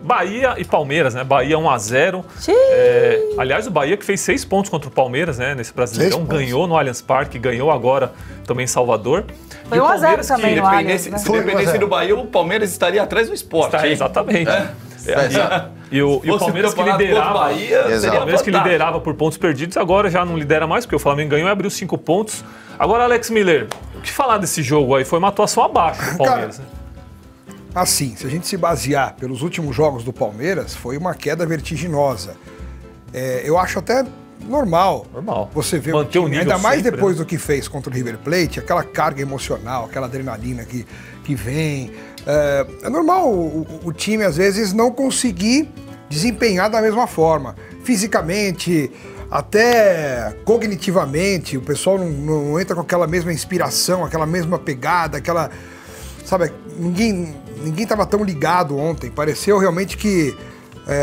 Bahia e Palmeiras, né? Bahia 1-0. Aliás, o Bahia que fez 6 pontos contra o Palmeiras, né? Nesse Brasileirão, ganhou no Allianz Parque, ganhou agora também em Salvador. Foi 1-0 também no Allianz, né? Se dependesse do Bahia, o Palmeiras estaria atrás do Sport. Exatamente. E o Palmeiras que liderava, o Palmeiras que liderava por pontos perdidos, agora já não lidera mais, porque o Flamengo ganhou e abriu 5 pontos. Agora, Alex Miller, o que falar desse jogo aí? Foi uma atuação abaixo do Palmeiras, né? Assim, se a gente se basear pelos últimos jogos do Palmeiras, foi uma queda vertiginosa. Eu acho até normal você ver manter o nível ainda mais sempre, depois do que fez contra o River Plate, aquela carga emocional, aquela adrenalina que vem. É normal o time, às vezes, não conseguir desempenhar da mesma forma. Fisicamente, até cognitivamente, o pessoal não entra com aquela mesma inspiração, aquela mesma pegada, aquela... Sabe, ninguém estava tão ligado ontem. Pareceu realmente que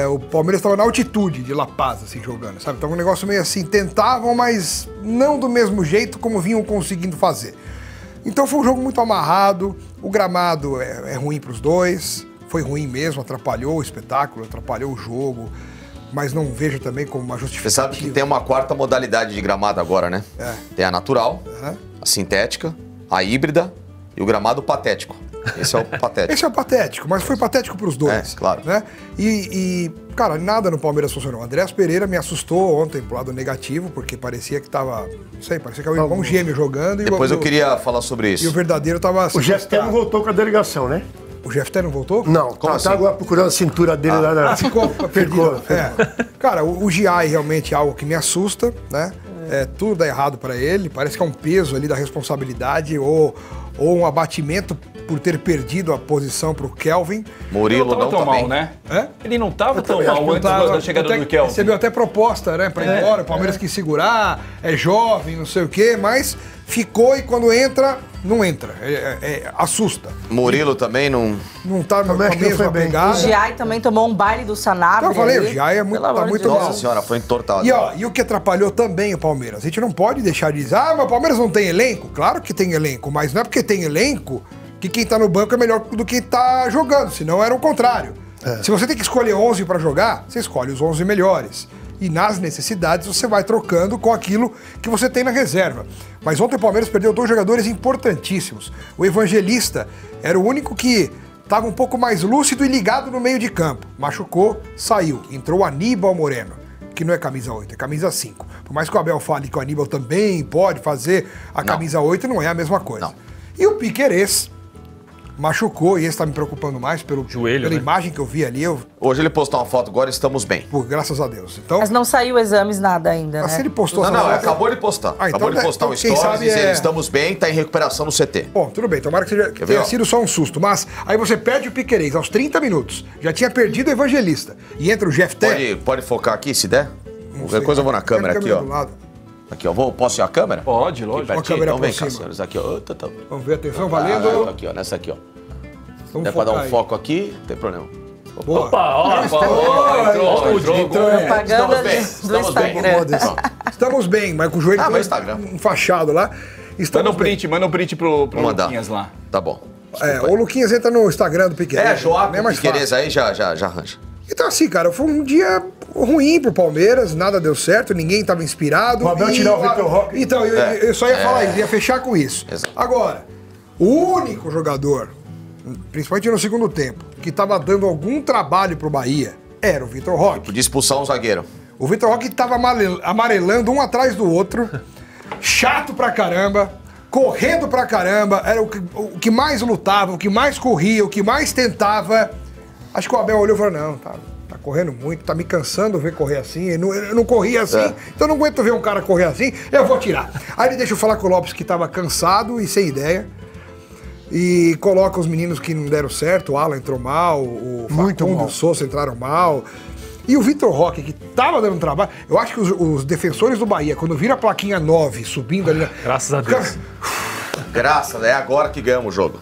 o Palmeiras estava na altitude de La Paz, assim, jogando, sabe? Tava um negócio meio assim, tentavam, mas não do mesmo jeito como vinham conseguindo fazer. Então foi um jogo muito amarrado, o gramado é ruim para os dois, foi ruim mesmo, atrapalhou o espetáculo, atrapalhou o jogo, mas não vejo também como uma justificativa. Você sabe que tem uma quarta modalidade de gramado agora, né? Tem a natural, a sintética, a híbrida e o gramado patético. Esse é o patético. Esse é o patético, mas foi patético para os dois. Claro. Né? Cara, nada no Palmeiras funcionou. O Andréas Pereira me assustou ontem pro lado negativo, porque parecia que tava... Não sei, parecia que era um gêmeo jogando. Depois eu queria falar sobre isso. E o verdadeiro tava... O Jefté não voltou com a delegação, né? O Jefté não voltou? Não, tá agora procurando a cintura dele lá. Ficou perdido. Cara, o Giai realmente é algo que me assusta, né? Tudo dá errado para ele, parece que é um peso ali da responsabilidade ou um abatimento por ter perdido a posição para o Kelvin. Murilo não tão tá mal, bem, né? Ele não estava tão mal antes da chegada do Kelvin. Recebeu até proposta, né, para ir embora, o Palmeiras quis segurar, é jovem, não sei o quê, mas ficou e quando entra, não entra, assusta. Murilo também não tá na mesma pegada. O Giai também tomou um baile do Sanabria. Eu falei, o Giai tá muito mal. Nossa senhora, foi entortado. E o que atrapalhou também o Palmeiras? A gente não pode deixar de dizer, mas o Palmeiras não tem elenco? Claro que tem elenco, mas não é porque tem elenco que quem tá no banco é melhor do que tá jogando, senão era o contrário. Se você tem que escolher 11 para jogar, você escolhe os 11 melhores. E nas necessidades você vai trocando com aquilo que você tem na reserva. Mas ontem o Palmeiras perdeu 2 jogadores importantíssimos. O Evangelista era o único que estava um pouco mais lúcido e ligado no meio de campo. Machucou, saiu. Entrou o Aníbal Moreno, que não é camisa 8, é camisa 5. Por mais que o Abel fale que o Aníbal também pode fazer a camisa 8, não é a mesma coisa. Não. E o Piquerez machucou, e esse tá me preocupando mais pelo joelho, pela né? imagem que eu vi ali. Hoje ele postou uma foto, agora estamos bem. Graças a Deus. Então, Mas não saiu exames, nada ainda, se né? ele postou essa Não, foto, acabou de postar. Acabou de postar um stories dizendo estamos bem, tá em recuperação no CT. Bom, tudo bem, tomara que tenha sido só um susto. Mas aí você perde o Piquerez aos 30 minutos. Já tinha perdido o Evangelista. E entra o Jefté. Pode focar aqui, se der? Qualquer coisa eu vou na câmera aqui, ó. Aqui, ó. Posso ir a câmera? Pode, lógico. A câmera então vem por cá, cima. senhores. Aqui, ó. Vamos ver, atenção, valendo. Aqui, ó. Nessa aqui, ó. Vamos É pra dar um aí. foco aqui, não tem problema. Opa, Entrou. Propaganda do Instagram. Estamos bem, mas com o joelho meu Instagram. enfaixado lá. Manda um print pro Luquinhas lá. Tá bom. O Luquinhas entra no Instagram do Piquerez. Joab, é mais Piquerez fácil. aí já arranja. Então assim, cara, foi um dia ruim pro Palmeiras, nada deu certo, ninguém tava inspirado. O Abel tirou o Vitor Roque. Então, eu só ia falar isso, ia fechar com isso. Exato. Agora, o único jogador, principalmente no segundo tempo, que tava dando algum trabalho pro Bahia, era o Vitor Roque. Podia expulsar um zagueiro. O Vitor Roque tava amarelando um atrás do outro, chato pra caramba, correndo pra caramba, era o que mais lutava, o que mais corria, o que mais tentava. Acho que o Abel olhou e falou, não, tá correndo muito, tá me cansando ver correr assim, eu não corria assim, então eu não aguento ver um cara correr assim, eu vou tirar. Aí ele deixa eu falar com o Lopes que tava cansado e sem ideia, e coloca os meninos que não deram certo, o Alan entrou mal, o Facundo e o Sousa entraram mal, e o Vitor Roque, que tava dando trabalho, eu acho que os defensores do Bahia, quando viram a plaquinha 9 subindo ali... Graças a Deus. Graças, é agora que ganhamos o jogo.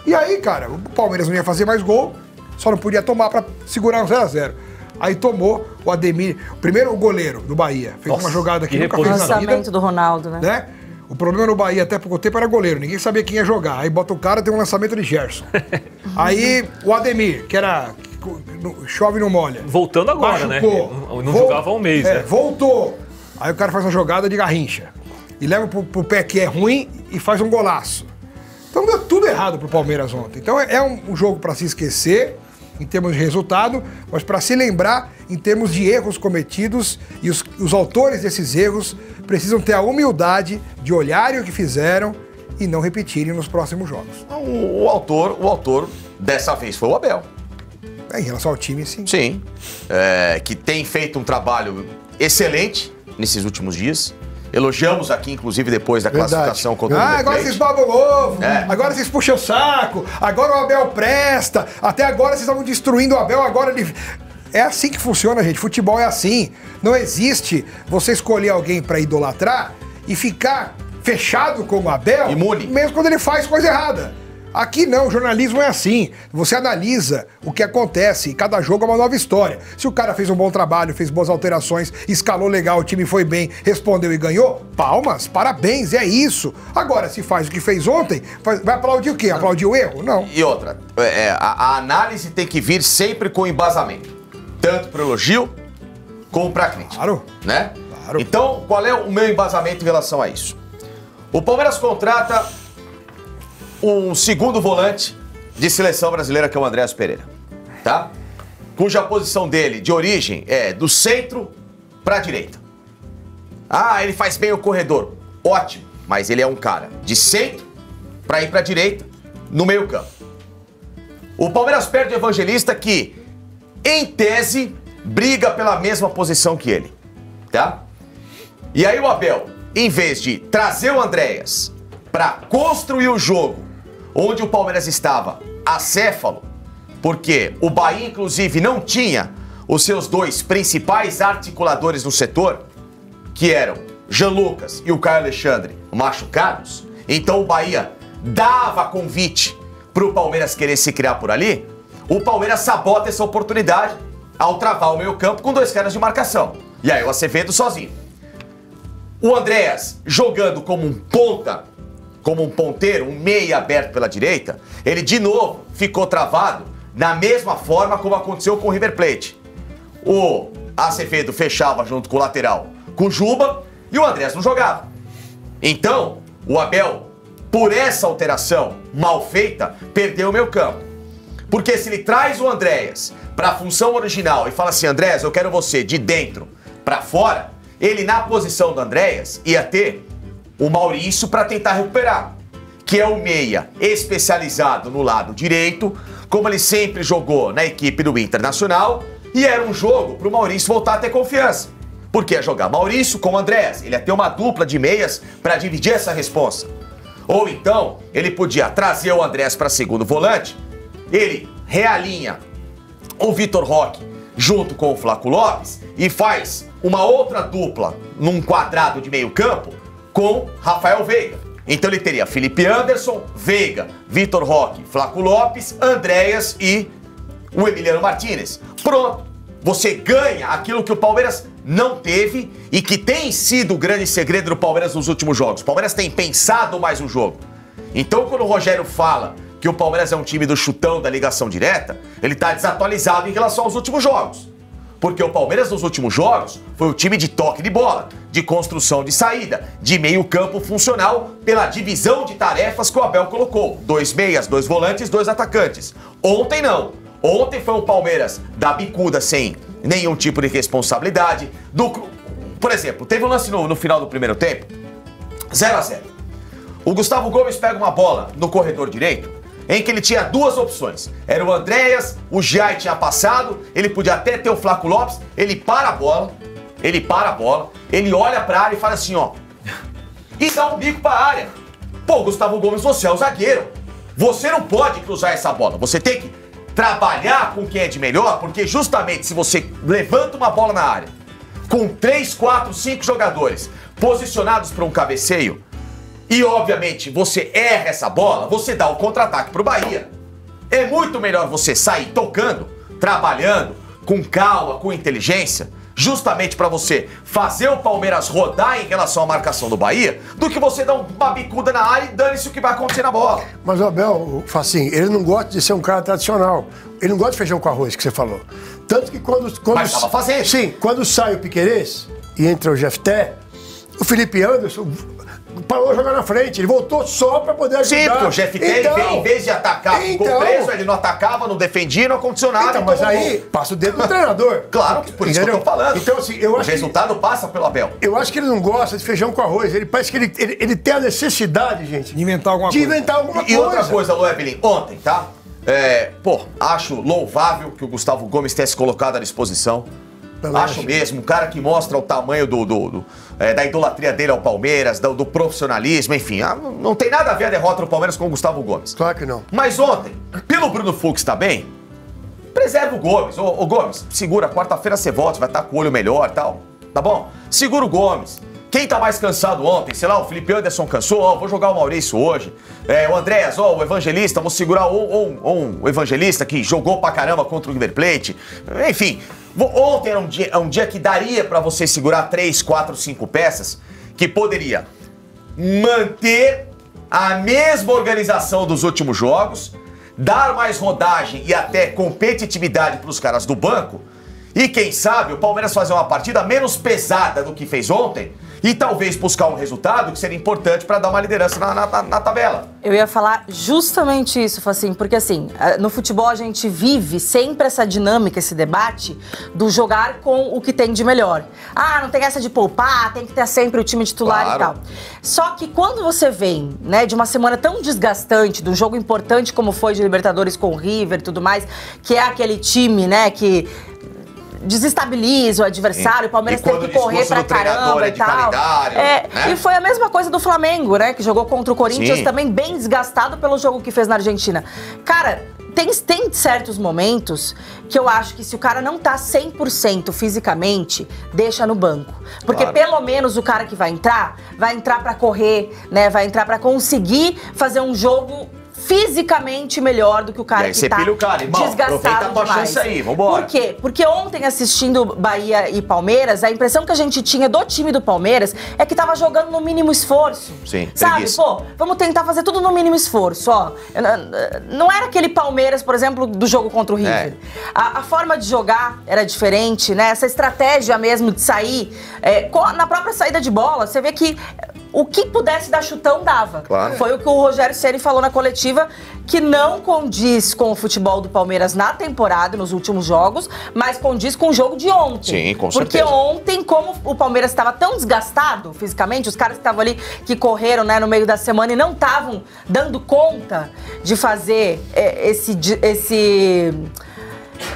E aí, cara, o Palmeiras não ia fazer mais gol, só não podia tomar pra segurar um 0-0. Aí tomou o Ademir, primeiro o goleiro do Bahia, fez uma jogada que nunca fez na vida. Lançamento do Ronaldo, né? O problema no Bahia até pouco tempo era goleiro, ninguém sabia quem ia jogar. Aí bota o cara, tem um lançamento de Gerson. Aí o Ademir, que era chove não molha. Voltando agora, machucou, né? Não jogava há um mês, né? Voltou. Aí o cara faz uma jogada de Garrincha. E leva pro pé que é ruim e faz um golaço. Então deu tudo errado pro Palmeiras ontem. Então é um jogo para se esquecer em termos de resultado, mas para se lembrar em termos de erros cometidos, e os autores desses erros precisam ter a humildade de olharem o que fizeram e não repetirem nos próximos jogos. O autor dessa vez foi o Abel. Em relação ao time, sim. Sim. Que tem feito um trabalho excelente nesses últimos dias. Elogiamos aqui, inclusive, depois da classificação contra o River Plate. Agora vocês babam ovo, agora vocês puxam o saco, agora o Abel presta, até agora vocês estavam destruindo o Abel, agora ele... É assim que funciona, gente. Futebol é assim. Não existe você escolher alguém pra idolatrar e ficar fechado com o Abel, imune, mesmo quando ele faz coisa errada. Aqui não, o jornalismo é assim. Você analisa o que acontece e cada jogo é uma nova história. Se o cara fez um bom trabalho, fez boas alterações, escalou legal, o time foi bem, respondeu e ganhou, palmas, parabéns, é isso. Agora, se faz o que fez ontem, vai aplaudir o quê? Aplaudir o erro? Não. E outra, a análise tem que vir sempre com embasamento. Tanto pro elogio, como pra crítica. Claro. Né? Claro. Então, qual é o meu embasamento em relação a isso? O Palmeiras contrata um segundo volante de seleção brasileira, que é o Andréas Pereira, tá? Cuja posição dele, de origem, é do centro pra direita. Ah, ele faz bem o corredor. Ótimo, mas ele é um cara de centro pra ir pra direita, no meio campo. O Palmeiras perde o Evangelista, que, em tese, briga pela mesma posição que ele, tá? E aí o Abel, em vez de trazer o Andréas pra construir o jogo onde o Palmeiras estava acéfalo, porque o Bahia, inclusive, não tinha os seus dois principais articuladores no setor, que eram Jean Lucas e o Caio Alexandre, machucados. Então o Bahia dava convite pro Palmeiras querer se criar por ali. O Palmeiras sabota essa oportunidade ao travar o meio campo com dois caras de marcação. E aí o Acevedo sozinho. O Andréas jogando como um ponta, como um ponteiro, um meia aberto pela direita, ele de novo ficou travado da mesma forma como aconteceu com o River Plate. O Acevedo fechava junto com o lateral, com o Juba, e o Andréas não jogava. Então, o Abel, por essa alteração mal feita, perdeu o meio campo. Porque se ele traz o Andréas para a função original e fala assim, Andréas, eu quero você de dentro para fora, ele na posição do Andréas ia ter o Maurício para tentar recuperar, que é o meia especializado no lado direito, como ele sempre jogou na equipe do Internacional, e era um jogo para o Maurício voltar a ter confiança. Porque ia jogar Maurício com o Andréas, ele ia ter uma dupla de meias para dividir essa responsa. Ou então, ele podia trazer o Andréas para segundo volante, ele realinha o Vitor Roque junto com o Flaco Lopes e faz uma outra dupla num quadrado de meio campo com Rafael Veiga. Então ele teria Felipe Anderson, Veiga, Vitor Roque, Flaco Lopes, Andréas e o Emiliano Martínez. Pronto, você ganha aquilo que o Palmeiras não teve e que tem sido o grande segredo do Palmeiras nos últimos jogos. O Palmeiras tem pensado mais um jogo. Então quando o Rogério fala que o Palmeiras é um time do chutão, da ligação direta, ele está desatualizado em relação aos últimos jogos. Porque o Palmeiras nos últimos jogos foi o time de toque de bola, de construção de saída, de meio campo funcional pela divisão de tarefas que o Abel colocou. 2 meias, 2 volantes, 2 atacantes. Ontem não. Ontem foi um Palmeiras da bicuda sem nenhum tipo de responsabilidade. Por exemplo, teve um lance no final do primeiro tempo, 0-0. O Gustavo Gomes pega uma bola no corredor direito, em que ele tinha 2 opções. Era o Andréas, o Giai tinha passado, ele podia até ter o Flaco Lopes, ele para a bola, ele olha pra área e fala assim, ó, e dá um bico pra área. Pô, Gustavo Gomes, você é o zagueiro. Você não pode cruzar essa bola, você tem que trabalhar com quem é de melhor, porque justamente se você levanta uma bola na área, com 3, 4, 5 jogadores posicionados para um cabeceio, e, obviamente, você erra essa bola, você dá o contra-ataque pro Bahia. É muito melhor você sair tocando, trabalhando, com calma, com inteligência, justamente para você fazer o Palmeiras rodar em relação à marcação do Bahia, do que você dar uma bicuda na área e dane-se o que vai acontecer na bola. Mas o Abel, assim, ele não gosta de ser um cara tradicional. Ele não gosta de feijão com arroz, que você falou. Tanto que quando mas tava fazendo. Sim, quando sai o Piquerez e entra o Jefté, o Felipe Anderson parou de jogar na frente, ele voltou só pra poder ajudar. Sim, porque o Jefté, então, em vez de atacar, ficou preso, ele não atacava, não defendia, não aconteceu nada. Então, mas aí passa o dedo do treinador. Claro, por isso que eu tô falando. Então, assim, eu acho o resultado passa pelo Abel. Eu acho que ele não gosta de feijão com arroz. Ele parece que ele tem a necessidade, gente, de inventar alguma coisa. E outra coisa, Luevelin, ontem, tá? Acho louvável que o Gustavo Gomes tenha se colocado à disposição. Acho mesmo, um cara que mostra o tamanho da idolatria dele ao Palmeiras, do profissionalismo, enfim. Não tem nada a ver a derrota do Palmeiras com o Gustavo Gomes. Claro que não. Mas ontem, pelo Bruno Fux também, preserva o Gomes. Ô Gomes, segura, quarta-feira você volta, vai estar com o olho melhor e tal. Tá bom? Segura o Gomes. Quem tá mais cansado ontem? Sei lá, o Felipe Anderson cansou, vou jogar o Maurício hoje. O Andréas, o Evangelista, vou segurar o Evangelista que jogou pra caramba contra o River Plate. Enfim, ontem era um dia que daria pra você segurar 3, 4, 5 peças que poderia manter a mesma organização dos últimos jogos, dar mais rodagem e até competitividade pros caras do banco e, quem sabe, o Palmeiras fazer uma partida menos pesada do que fez ontem e talvez buscar um resultado que seria importante para dar uma liderança na tabela. Eu ia falar justamente isso, Facinho, porque assim, no futebol a gente vive sempre essa dinâmica, esse debate do jogar com o que tem de melhor. Não tem essa de poupar, tem que ter sempre o time titular, claro, e tal. Só que quando você vem, né, de uma semana tão desgastante, de um jogo importante como foi de Libertadores com o River e tudo mais, que é aquele time, né, que desestabiliza o adversário, o Palmeiras teve que correr pra caramba e tal. Né? E foi a mesma coisa do Flamengo, né? Que jogou contra o Corinthians, sim, também bem desgastado pelo jogo que fez na Argentina. Cara, tem certos momentos que eu acho que se o cara não tá 100% fisicamente, deixa no banco. Porque claro, pelo menos o cara que vai entrar pra correr, né? Vai entrar pra conseguir fazer um jogo fisicamente melhor do que o cara que tá desgastado demais. Chance aí, vambora. Por quê? Porque ontem, assistindo Bahia e Palmeiras, a impressão que a gente tinha do time do Palmeiras é que tava jogando no mínimo esforço. Sim, sabe? preguiça. Pô, vamos tentar fazer tudo no mínimo esforço, ó. Não era aquele Palmeiras, por exemplo, do jogo contra o River. A forma de jogar era diferente, né? Essa estratégia mesmo de sair, na própria saída de bola, você vê que o que pudesse dar chutão, dava. Claro. Foi o que o Rogério Ceni falou na coletiva, que não condiz com o futebol do Palmeiras na temporada, nos últimos jogos, mas condiz com o jogo de ontem. Sim, com Porque certeza. ontem, como o Palmeiras estava tão desgastado fisicamente, os caras que estavam ali, que correram, né, no meio da semana e não estavam dando conta de fazer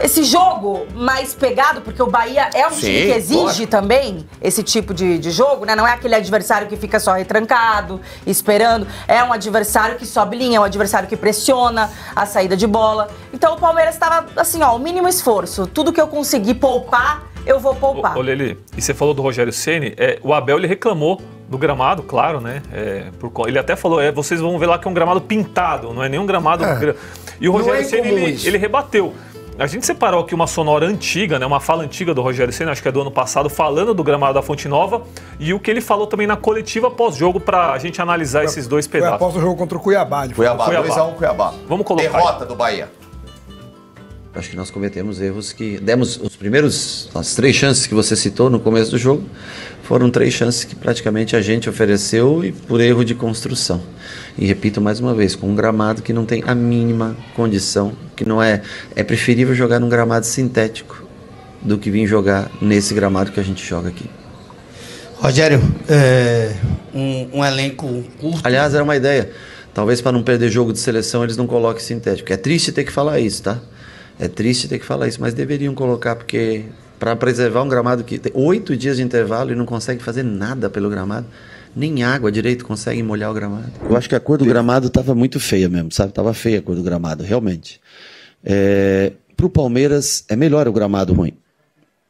esse jogo mais pegado, porque o Bahia é um time que exige também esse tipo de jogo, né? Não é aquele adversário que fica só retrancado, esperando. É um adversário que sobe linha, é um adversário que pressiona a saída de bola. Então o Palmeiras estava assim, ó, o mínimo esforço. Tudo que eu conseguir poupar, eu vou poupar. Ô Lelê, e você falou do Rogério Ceni, o Abel, ele reclamou do gramado, claro, né? Ele até falou, vocês vão ver lá que é um gramado pintado, não é nenhum gramado... E o Rogério Ceni, ele rebateu. A gente separou aqui uma sonora antiga, né, uma fala antiga do Rogério Ceni, acho que é do ano passado, falando do gramado da Fonte Nova, e o que ele falou também na coletiva pós-jogo pra gente analisar esses dois pedaços. Foi após o jogo contra o Cuiabá. Cuiabá, 2-1 Cuiabá. Vamos colocar. Derrota do Bahia. Acho que nós cometemos erros que... Demos as 3 chances que você citou no começo do jogo, foram 3 chances que praticamente a gente ofereceu e por erro de construção. E repito mais uma vez, com um gramado que não tem a mínima condição, que não é preferível jogar num gramado sintético do que vir jogar nesse gramado que a gente joga aqui. Rogério, um elenco curto. Aliás, era uma ideia. Talvez para não perder jogo de seleção eles não coloquem sintético. É triste ter que falar isso, tá? É triste ter que falar isso, mas deveriam colocar, porque para preservar um gramado que tem 8 dias de intervalo e não consegue fazer nada pelo gramado, nem água direito consegue molhar o gramado. Eu acho que a cor do gramado estava muito feia mesmo, sabe? Estava feia a cor do gramado, realmente. Para o Palmeiras é melhor o gramado ruim,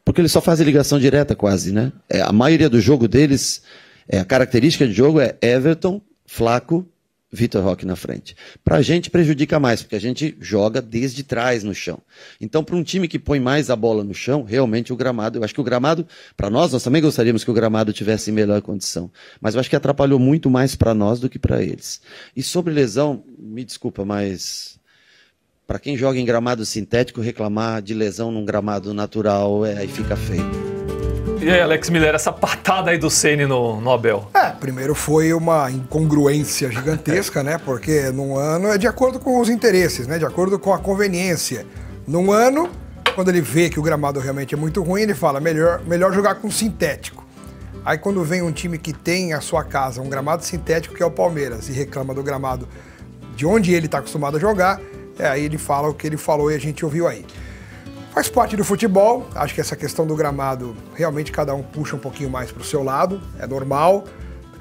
porque eles só fazem ligação direta quase, né? A maioria do jogo deles, a característica de jogo é Everton, Flaco Vitor Roque na frente. Pra gente prejudica mais, porque a gente joga desde trás no chão. Então, para um time que põe mais a bola no chão, realmente o gramado, eu acho que o gramado, para nós também gostaríamos que o gramado tivesse em melhor condição. Mas eu acho que atrapalhou muito mais para nós do que para eles. E sobre lesão, me desculpa, mas para quem joga em gramado sintético, reclamar de lesão num gramado natural, aí fica feio. E aí, Alex Miller, essa patada aí do Ceni no Abel? Primeiro foi uma incongruência gigantesca, né? Porque num ano é de acordo com os interesses, né? De acordo com a conveniência. Num ano, quando ele vê que o gramado realmente é muito ruim, ele fala, melhor jogar com sintético. Aí quando vem um time que tem a sua casa um gramado sintético, que é o Palmeiras, e reclama do gramado de onde ele está acostumado a jogar, aí ele fala o que ele falou e a gente ouviu aí. Faz parte do futebol, acho que essa questão do gramado, realmente cada um puxa um pouquinho mais para o seu lado, é normal,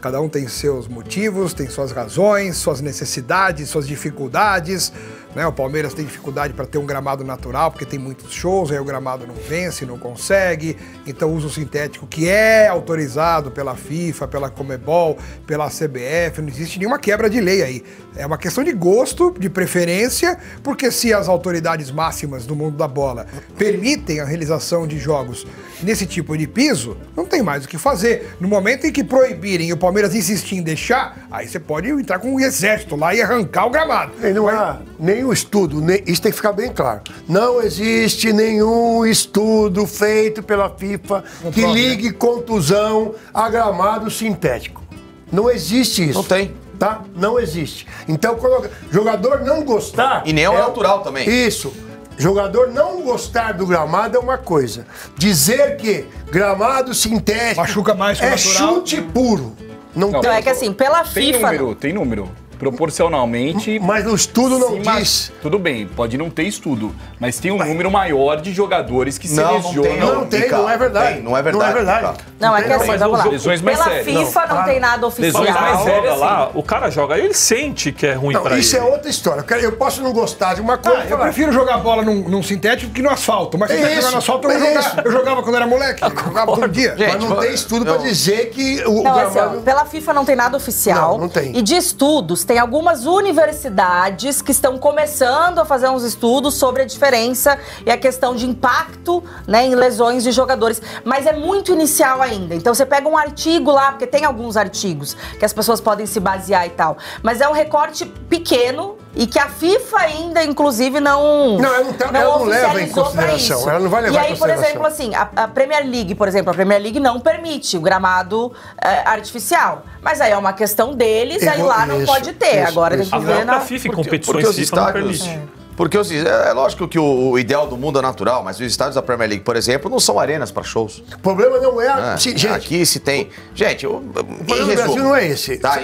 cada um tem seus motivos, tem suas razões, suas necessidades, suas dificuldades, né? O Palmeiras tem dificuldade para ter um gramado natural, porque tem muitos shows, aí o gramado não vence, não consegue, então usa o sintético que é autorizado pela FIFA, pela Conmebol, pela CBF, não existe nenhuma quebra de lei aí. É uma questão de gosto, de preferência, porque se as autoridades máximas do mundo da bola permitem a realização de jogos nesse tipo de piso, não tem mais o que fazer. No momento em que proibirem e o Palmeiras insistir em deixar, aí você pode entrar com um exército lá e arrancar o gramado. E não há nenhum estudo, isso tem que ficar bem claro. Não existe nenhum estudo feito pela FIFA que ligue contusão a gramado sintético. Não existe isso. Não tem. Tá? Não existe. Então, quando o jogador não gostar... E nem é o natural também. Isso. Jogador não gostar do gramado é uma coisa. Dizer que gramado sintético... Machuca mais que o natural. Chute puro. Não tem. É que assim, pela FIFA... Tem número. Proporcionalmente... Mas o estudo não diz. Tudo bem, pode não ter estudo, mas tem um número maior de jogadores que se lesionam. Não é verdade. Não é verdade. Não, é que assim, vamos lá. Lesões mais Pela sérias. FIFA não tem nada oficial. Lesões mais sério, sérias, assim. lá, o cara joga, ele sente que é ruim pra ele. Isso é outra história. Eu posso não gostar de uma coisa. Eu prefiro jogar bola num sintético que no asfalto. Mas se você jogar no asfalto, eu jogava quando era moleque. Eu jogava todo dia. Mas não tem estudo pra dizer que o Não, gramado... assim, ó, pela FIFA não tem nada oficial. Não tem. E de estudos, tem algumas universidades que estão começando a fazer uns estudos sobre a diferença e a questão de impacto, né, em lesões de jogadores. Mas é muito inicial ainda. Então você pega um artigo lá, porque tem alguns artigos que as pessoas podem se basear e tal. Mas é um recorte pequeno e que a FIFA ainda, inclusive, não ela não leva em consideração. Isso. Ela não vai levar em consideração. E aí, por exemplo, assim, a Premier League, por exemplo, a Premier League não permite o gramado artificial. Mas aí é uma questão deles, aí lá não pode ter. Agora tem que ver na FIFA, em competições FIFA não permite. Porque é lógico que o ideal do mundo é natural, mas os estádios da Premier League, por exemplo, não são arenas para shows. O problema não é... gente, aqui se tem... Gente, o problema do Brasil não é esse. Tá,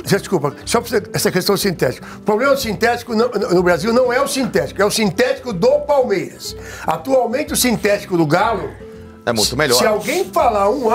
Desculpa, só para essa questão do sintético. O problema do sintético no Brasil não é o sintético, é o sintético do Palmeiras. Atualmente o sintético do Galo... É muito melhor. Se alguém falar o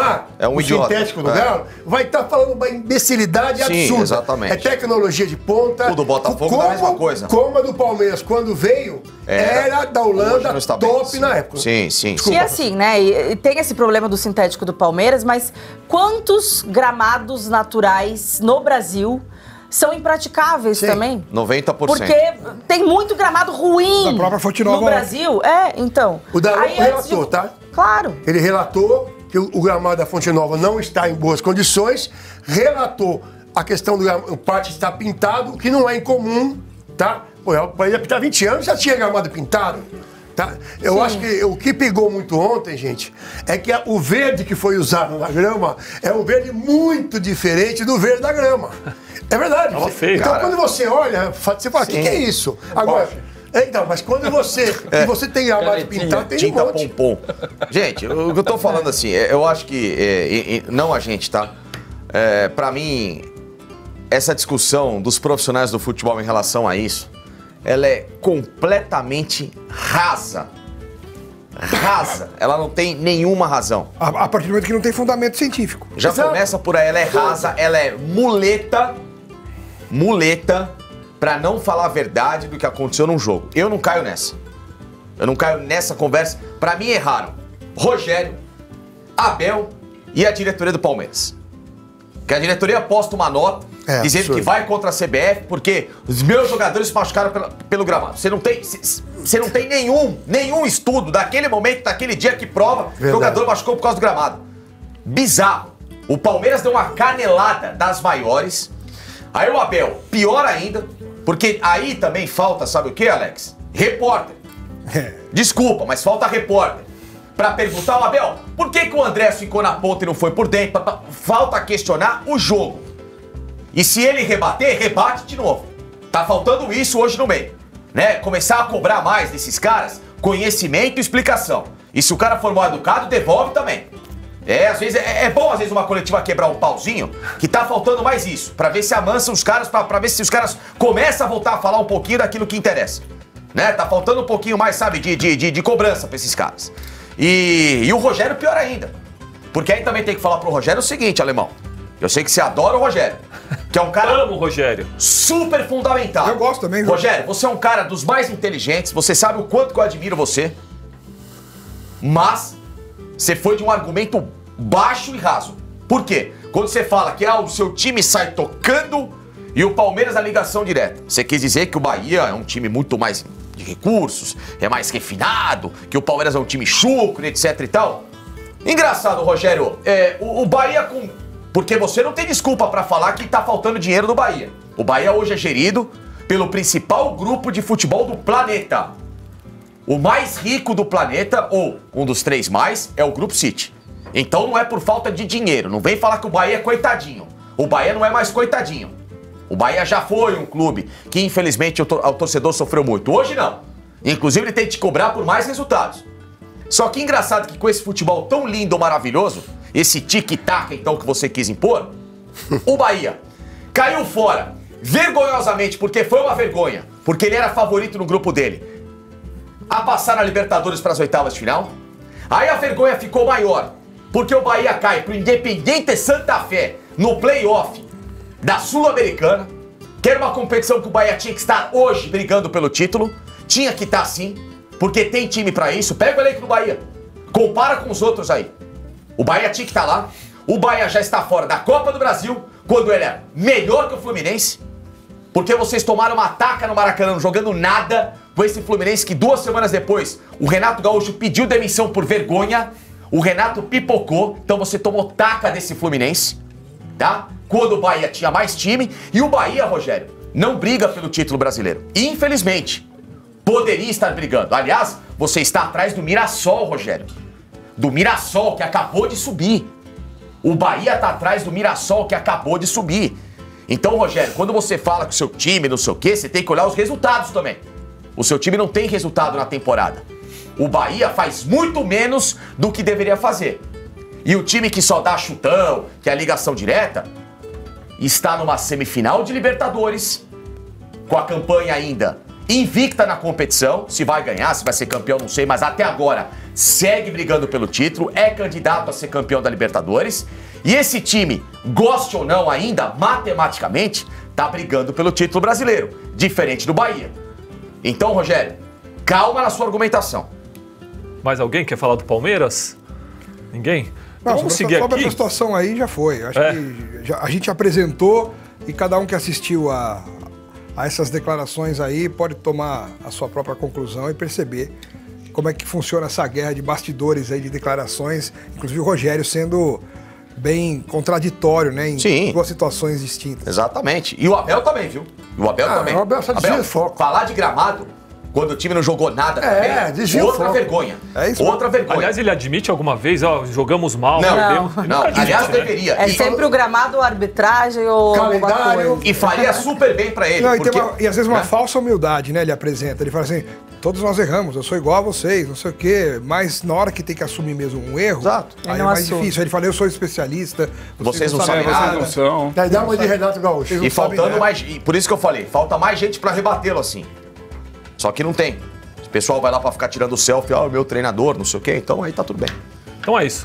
sintético do Galo, vai estar falando uma imbecilidade absurda. Exatamente. É tecnologia de ponta. O do Botafogo é a mesma coisa. Como a do Palmeiras, quando veio, era da Holanda top na época. Sim. Desculpa. E assim, né, e tem esse problema do sintético do Palmeiras, mas quantos gramados naturais no Brasil são impraticáveis também? 90%. Porque tem muito gramado ruim da própria Fonte Nova no Brasil. Então. O Daronco relatou, tá? Claro. Ele relatou que o gramado da Fonte Nova não está em boas condições, relatou a questão do parte estar pintado, que não é incomum, tá? Para ele pintar 20 anos, já tinha gramado pintado. Tá? Eu acho que o que pegou muito ontem, gente, é que o verde que foi usado na grama é um verde muito diferente do verde da grama. É verdade. Então, quando você olha, você fala, o que é isso? Agora, então, mas quando você tem gramado pintado, tem tinta um monte. pompom. Gente, o que eu tô falando assim, eu acho que, não a gente, tá? Pra mim, essa discussão dos profissionais do futebol em relação a isso, ela é completamente rasa. Ela não tem nenhuma razão. A partir do momento que não tem fundamento científico. Já começa por aí, ela é rasa, ela é muleta pra não falar a verdade do que aconteceu num jogo. Eu não caio nessa. Eu não caio nessa conversa. Pra mim erraram Rogério, Abel e a diretoria do Palmeiras. Que a diretoria posta uma nota dizendo absurdo. que vai contra a CBF porque os meus jogadores se machucaram pelo gramado. Você não tem nenhum estudo daquele momento, daquele dia que prova que o jogador machucou por causa do gramado. Bizarro. O Palmeiras deu uma canelada das maiores. Aí o Abel, pior ainda, porque aí também falta, sabe o que, Alex? Repórter. Desculpa, mas falta repórter. Pra perguntar ao Abel, por que o André ficou na ponta e não foi por dentro? Falta questionar o jogo. E se ele rebater, rebate de novo. Tá faltando isso hoje no meio. Né? Começar a cobrar mais desses caras conhecimento e explicação. E se o cara for mal educado, devolve também. Às vezes é bom, às vezes, uma coletiva quebrar um pauzinho, que tá faltando mais isso. Pra ver se amansa os caras, pra ver se os caras começam a voltar a falar um pouquinho daquilo que interessa. Né? Tá faltando um pouquinho mais, sabe, de cobrança pra esses caras. E o Rogério pior ainda. Porque aí também tem que falar pro Rogério o seguinte, Alemão. Eu sei que você adora o Rogério. Que é um cara... Amo o Rogério. Super fundamental. Eu gosto também, viu? Rogério, você é um cara dos mais inteligentes. Você sabe o quanto que eu admiro você. Mas você foi de um argumento baixo e raso. Por quê? Quando você fala que o seu time sai tocando e o Palmeiras na ligação direta. Você quis dizer que o Bahia é um time muito mais de recursos, é mais refinado, que o Palmeiras é um time chucro, etc e tal. Engraçado, Rogério, o Bahia porque você não tem desculpa pra falar que tá faltando dinheiro no Bahia. O Bahia hoje é gerido pelo principal grupo de futebol do planeta. O mais rico do planeta, ou um dos 3 mais, é o Grupo City. Então não é por falta de dinheiro, não vem falar que o Bahia é coitadinho. O Bahia não é mais coitadinho. O Bahia já foi um clube que, infelizmente, o torcedor sofreu muito. Hoje, não. Inclusive, ele tem que te cobrar por mais resultados. Só que engraçado que com esse futebol tão lindo, maravilhoso, esse tic-tac, então, que você quis impor, o Bahia caiu fora, vergonhosamente, porque foi uma vergonha, porque ele era favorito no grupo dele, a passar na Libertadores para as oitavas de final. Aí a vergonha ficou maior, porque o Bahia cai pro Independiente Santa Fé no play-off da Sul-Americana, que era uma competição que o Bahia tinha que estar hoje brigando pelo título. Tinha que estar sim, porque tem time pra isso. Pega o elenco do Bahia, compara com os outros aí. O Bahia tinha que estar lá. O Bahia já está fora da Copa do Brasil, quando ele é melhor que o Fluminense, porque vocês tomaram uma taca no Maracanã, jogando nada com esse Fluminense, que 2 semanas depois o Renato Gaúcho pediu demissão por vergonha. O Renato pipocou, então você tomou taca desse Fluminense, tá? Quando o Bahia tinha mais time. E o Bahia, Rogério, não briga pelo título brasileiro. Infelizmente. Poderia estar brigando. Aliás, você está atrás do Mirassol, Rogério. Do Mirassol, que acabou de subir. O Bahia está atrás do Mirassol, que acabou de subir. Então, Rogério, quando você fala que o seu time não sei o quê, você tem que olhar os resultados também. O seu time não tem resultado na temporada. O Bahia faz muito menos do que deveria fazer. E o time que só dá chutão, que é a ligação direta, está numa semifinal de Libertadores, com a campanha ainda invicta na competição. Se vai ganhar, se vai ser campeão, não sei, mas até agora segue brigando pelo título, é candidato a ser campeão da Libertadores. E esse time, goste ou não ainda, matematicamente, tá brigando pelo título brasileiro, diferente do Bahia. Então, Rogério, calma na sua argumentação. Mais alguém quer falar do Palmeiras? Ninguém? Não, vamos seguir sobre aqui. Essa situação aí já foi. Acho que a gente apresentou e cada um que assistiu a essas declarações aí pode tomar a sua própria conclusão e perceber como é que funciona essa guerra de bastidores aí de declarações, inclusive o Rogério sendo bem contraditório, né, em 2 situações distintas. Exatamente. E o Abel também, viu? O Abel também. O Abel só desvia o foco. Falar de gramado quando o time não jogou nada também, desvia outra o foco. vergonha. É isso. Outra vergonha. Aliás, ele admite alguma vez, jogamos mal, perdemos? Ele Não. nunca admite, Aliás, né? deveria. É sempre o gramado, a arbitragem ou alguma Calendário. coisa. E faria super bem pra ele. Não, porque, e às vezes uma falsa humildade, né? Ele apresenta. Ele fala assim: todos nós erramos, eu sou igual a vocês, não sei o quê. Mas na hora que tem que assumir mesmo um erro, Exato. aí é não mais assume. difícil. Aí ele fala: eu sou especialista. Vocês não sabem nada. Vocês não são. Daí dá uma de Renato Gaúcho. E faltando mais. E por isso que eu falei, falta mais gente pra rebatê-lo assim. Só que não tem. O pessoal vai lá pra ficar tirando selfie, o meu treinador, não sei o quê, então aí tá tudo bem. Então é isso.